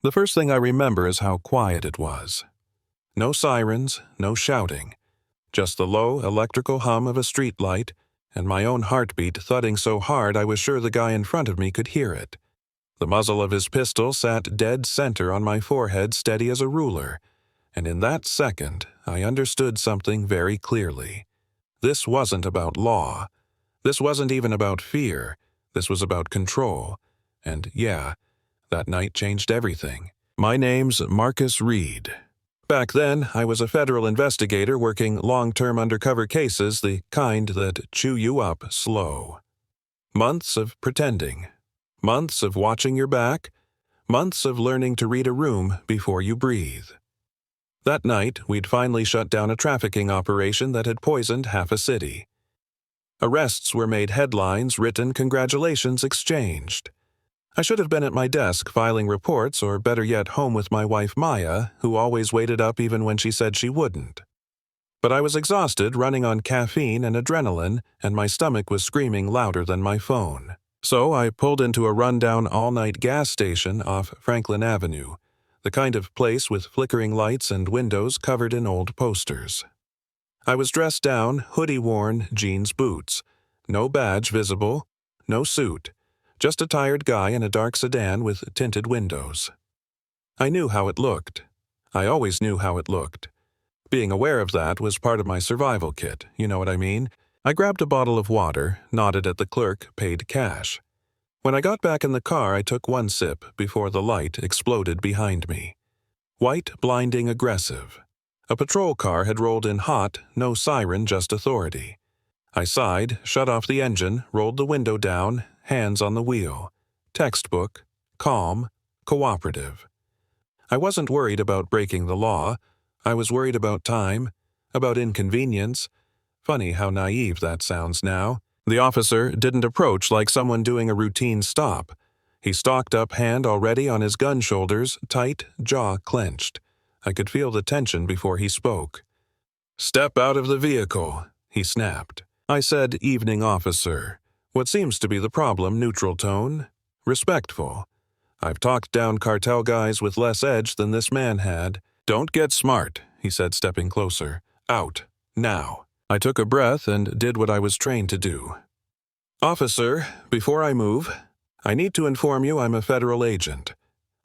The first thing I remember is how quiet it was. No sirens, no shouting, just the low electrical hum of a streetlight and my own heartbeat thudding so hard I was sure the guy in front of me could hear it. The muzzle of his pistol sat dead center on my forehead, steady as a ruler, and in that second I understood something very clearly. This wasn't about law. This wasn't even about fear. This was about control. And yeah, that night changed everything. My name's Marcus Reed. Back then, I was a federal investigator working long-term undercover cases, the kind that chew you up slow. Months of pretending. Months of watching your back. Months of learning to read a room before you breathe. That night, we'd finally shut down a trafficking operation that had poisoned half a city. Arrests were made headlines, written congratulations exchanged. I should have been at my desk filing reports, or better yet home with my wife Maya, who always waited up even when she said she wouldn't. But I was exhausted, running on caffeine and adrenaline, and my stomach was screaming louder than my phone. So I pulled into a rundown all-night gas station off Franklin Avenue, the kind of place with flickering lights and windows covered in old posters. I was dressed down, hoodie-worn, jeans boots. No badge visible, no suit. Just a tired guy in a dark sedan with tinted windows. I knew how it looked. I always knew how it looked. Being aware of that was part of my survival kit, you know what I mean? I grabbed a bottle of water, nodded at the clerk, paid cash. When I got back in the car, I took one sip before the light exploded behind me. White, blinding, aggressive. A patrol car had rolled in hot, no siren, just authority. I sighed, shut off the engine, rolled the window down, hands on the wheel. Textbook, calm, cooperative. I wasn't worried about breaking the law. I was worried about time, about inconvenience. Funny how naive that sounds now. The officer didn't approach like someone doing a routine stop. He stalked up, hand already on his gun shoulders, tight, jaw clenched. I could feel the tension before he spoke. "Step out of the vehicle," he snapped. I said, "Evening, officer." What seems to be the problem, neutral tone. Respectful. I've talked down cartel guys with less edge than this man had. "Don't get smart," he said, stepping closer. "Out. Now." I took a breath and did what I was trained to do. "Officer, before I move, I need to inform you I'm a federal agent.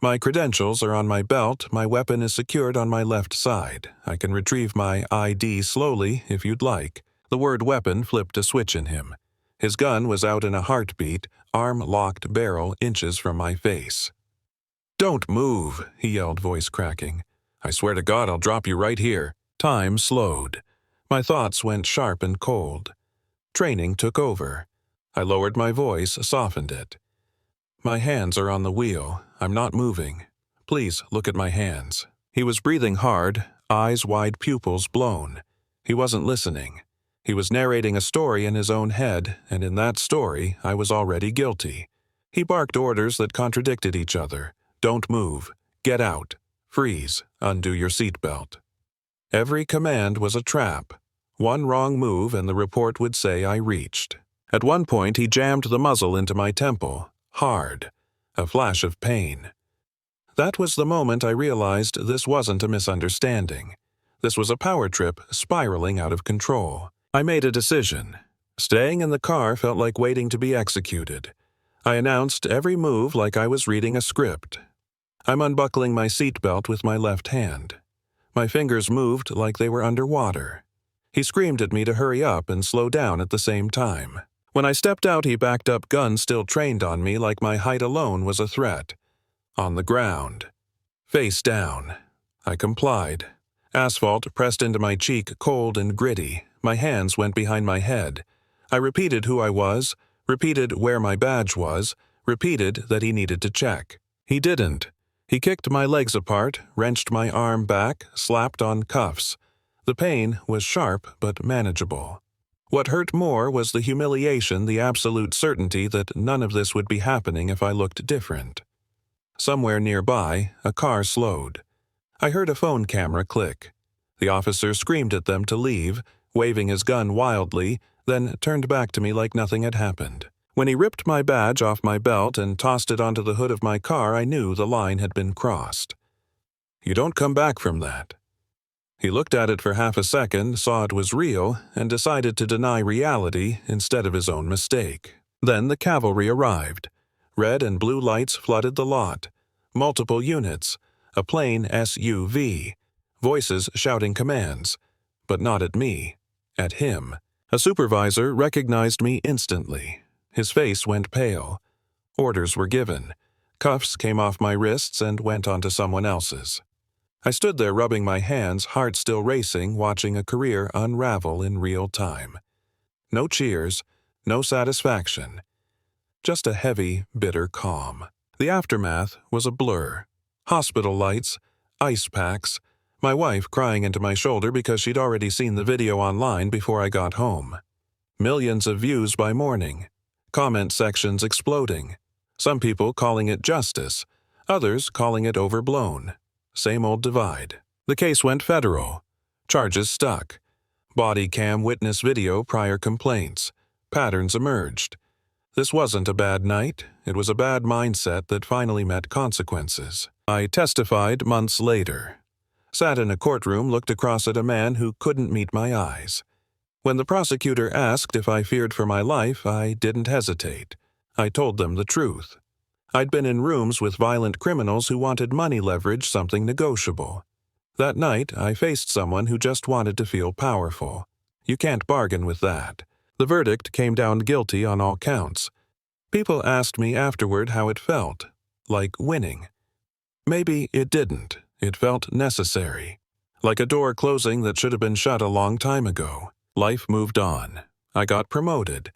My credentials are on my belt, my weapon is secured on my left side. I can retrieve my ID slowly, if you'd like." The word weapon flipped a switch in him. His gun was out in a heartbeat, arm-locked barrel inches from my face. "Don't move," he yelled, voice cracking. "I swear to God I'll drop you right here." Time slowed. My thoughts went sharp and cold. Training took over. I lowered my voice, softened it. "My hands are on the wheel. I'm not moving. Please look at my hands." He was breathing hard, eyes wide, pupils blown. He wasn't listening. He was narrating a story in his own head, and in that story, I was already guilty. He barked orders that contradicted each other. "Don't move. Get out. Freeze. Undo your seatbelt." Every command was a trap. One wrong move and the report would say I reached. At one point, he jammed the muzzle into my temple. Hard. A flash of pain. That was the moment I realized this wasn't a misunderstanding. This was a power trip spiraling out of control. I made a decision. Staying in the car felt like waiting to be executed. I announced every move like I was reading a script. I'm unbuckling my seatbelt with my left hand. My fingers moved like they were underwater. He screamed at me to hurry up and slow down at the same time. When I stepped out, he backed up, gun still trained on me like my height alone was a threat. On the ground. Face down. I complied. Asphalt pressed into my cheek, cold and gritty. My hands went behind my head. I repeated who I was, repeated where my badge was, repeated that he needed to check. He didn't. He kicked my legs apart, wrenched my arm back, slapped on cuffs. The pain was sharp but manageable. What hurt more was the humiliation, the absolute certainty that none of this would be happening if I looked different. Somewhere nearby, a car slowed. I heard a phone camera click. The officer screamed at them to leave, waving his gun wildly, then turned back to me like nothing had happened. When he ripped my badge off my belt and tossed it onto the hood of my car, I knew the line had been crossed. You don't come back from that. He looked at it for half a second, saw it was real, and decided to deny reality instead of his own mistake. Then the cavalry arrived. Red and blue lights flooded the lot. Multiple units. A plain SUV. Voices shouting commands. But not at me. At him. A supervisor recognized me instantly. His face went pale. Orders were given. Cuffs came off my wrists and went onto someone else's. I stood there rubbing my hands, heart still racing, watching a career unravel in real time. No cheers, no satisfaction. Just a heavy, bitter calm. The aftermath was a blur. Hospital lights, ice packs, my wife crying into my shoulder because she'd already seen the video online before I got home. Millions of views by morning. Comment sections exploding. Some people calling it justice, others calling it overblown. Same old divide. The case went federal. Charges stuck. Body cam witness video prior complaints. Patterns emerged. This wasn't a bad night. It was a bad mindset that finally met consequences. I testified months later. Sat in a courtroom, looked across at a man who couldn't meet my eyes. When the prosecutor asked if I feared for my life, I didn't hesitate. I told them the truth. I'd been in rooms with violent criminals who wanted money leverage, something negotiable. That night, I faced someone who just wanted to feel powerful. You can't bargain with that. The verdict came down guilty on all counts. People asked me afterward how it felt, like winning. Maybe it didn't. It felt necessary. Like a door closing that should have been shut a long time ago. Life moved on. I got promoted.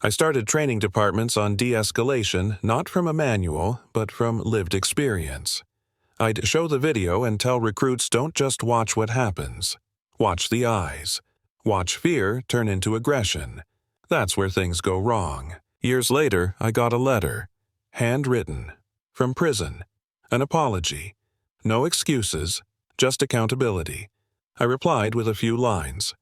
I started training departments on de-escalation, not from a manual, but from lived experience. I'd show the video and tell recruits don't just watch what happens. Watch the eyes. Watch fear turn into aggression. That's where things go wrong. Years later, I got a letter. Handwritten. From prison. An apology. No excuses, just accountability. I replied with a few lines.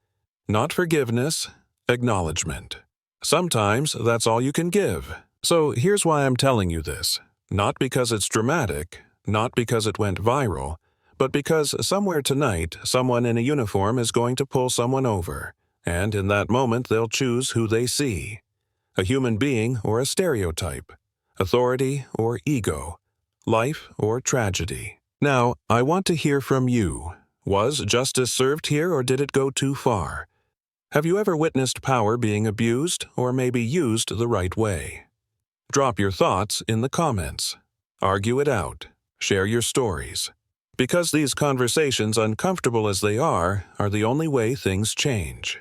Not forgiveness, acknowledgement. Sometimes that's all you can give. So here's why I'm telling you this. Not because it's dramatic, not because it went viral, but because somewhere tonight someone in a uniform is going to pull someone over, and in that moment they'll choose who they see. A human being or a stereotype, authority or ego, life or tragedy. Now, I want to hear from you. Was justice served here or did it go too far? Have you ever witnessed power being abused or maybe used the right way? Drop your thoughts in the comments. Argue it out. Share your stories. Because these conversations, uncomfortable as they are the only way things change.